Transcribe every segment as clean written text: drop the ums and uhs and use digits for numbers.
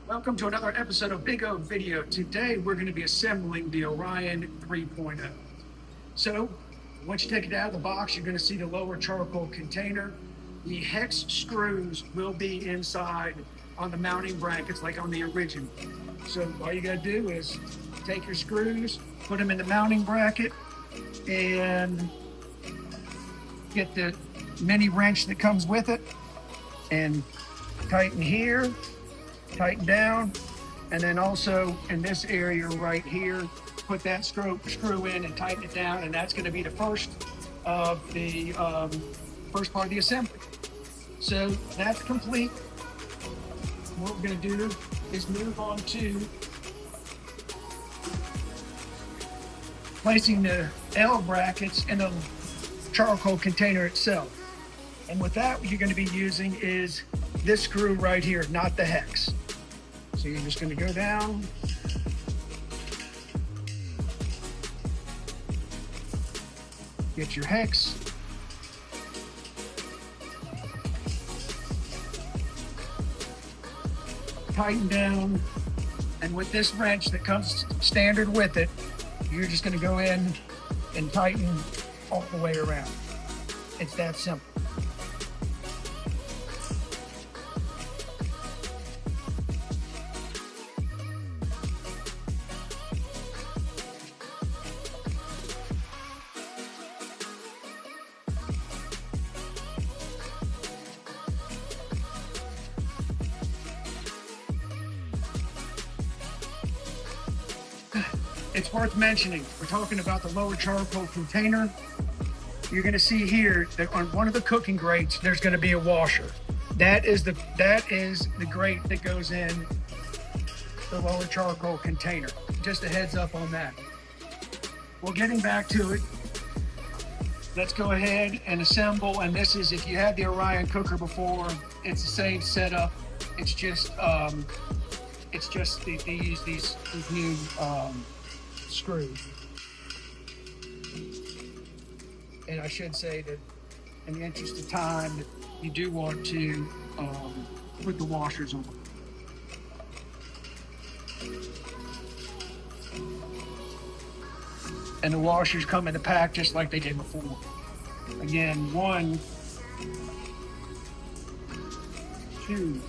Welcome to another episode of Big O Video. Today we're going to be assembling the Orion 3.0. So once you take it out of the box, you're going to see the lower charcoal container. The hex screws will be inside on the mounting brackets like on the original. So all you got to do is take your screws, put them in the mounting bracket, and get the mini wrench that comes with it and tighten here, tighten down, and then also in this area right here, put that screw in and tighten it down, and that's going to be the first of the first part of the assembly. So that's complete. What we're going to do is move on to placing the L brackets in the charcoal container itself. And with that, what you're going to be using is this screw right here, not the hex. So you're just going to go down, get your hex, tighten down, and with this wrench that comes standard with it, you're just going to go in and tighten all the way around. It's that simple. It's worth mentioning, we're talking about the lower charcoal container. You're going to see here that on one of the cooking grates, there's going to be a washer. That is the grate that goes in the lower charcoal container. Just a heads up on that. Well, getting back to it, let's go ahead and assemble. And this is, if you had the Orion cooker before, it's the same setup. It's just they use these new screws. And I should say that in the interest of time, you do want to put the washers on. And the washers come in a pack just like they did before. Again, 1, 2,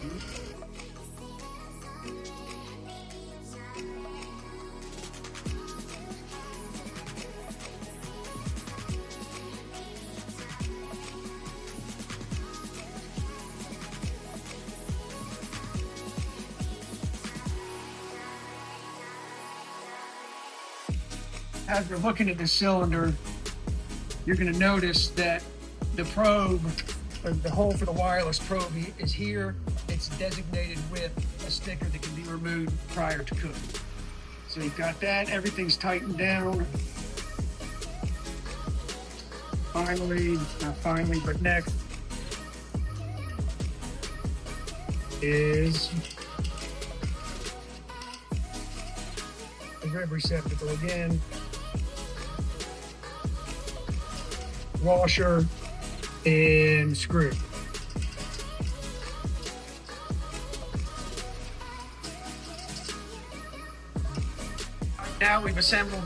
as we're looking at the cylinder, you're going to notice that the probe, the hole for the wireless probe is here. It's designated with a sticker that can be removed prior to cooking. So you've got that, everything's tightened down. Finally, not finally, but next is the rib receptacle again. Washer and screw. Now we've assembled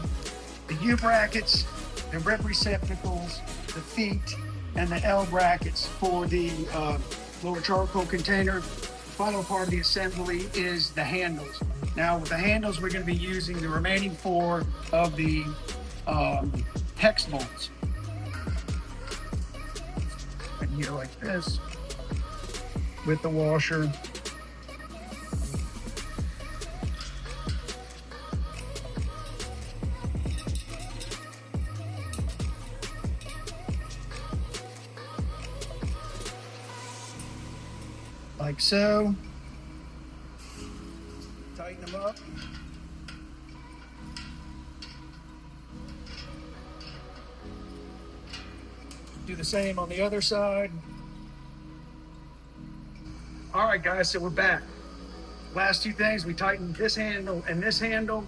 the U brackets, the rib receptacles, the feet, and the L brackets for the lower charcoal container. The final part of the assembly is the handles. Now with the handles, we're going to be using the remaining 4 of the hex bolts. And here like this, with the washer. Like so. Tighten them up. Do the same on the other side. All right, guys, so we're back. Last 2 things, we tightened this handle and this handle.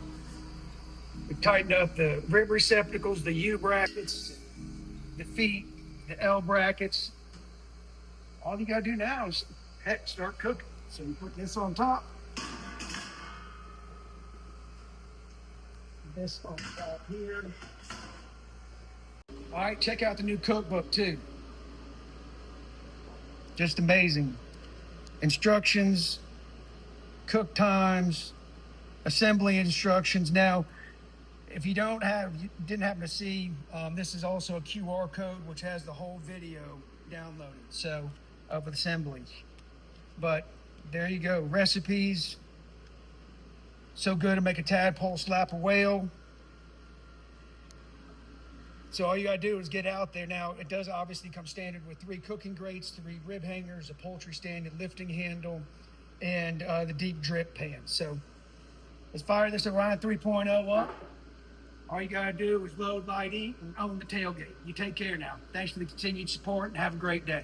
We tightened up the rib receptacles, the U brackets, the feet, the L brackets. All you gotta do now is start cooking. So you put this on top. this on top here. All right, check out the new cookbook too. Just amazing. Instructions, cook times, assembly instructions. Now, if you didn't happen to see, this is also a QR code which has the whole video downloaded, so of assembly. But there you go, recipes. So good to make a tadpole slap a whale. So all you gotta do is get out there. Now, it does obviously come standard with 3 cooking grates, 3 rib hangers, a poultry stand and lifting handle, and the deep drip pan. So let's fire this Orion 3.0 up. All you gotta do is load, light, eat, and own the tailgate. You take care now. Thanks for the continued support and have a great day.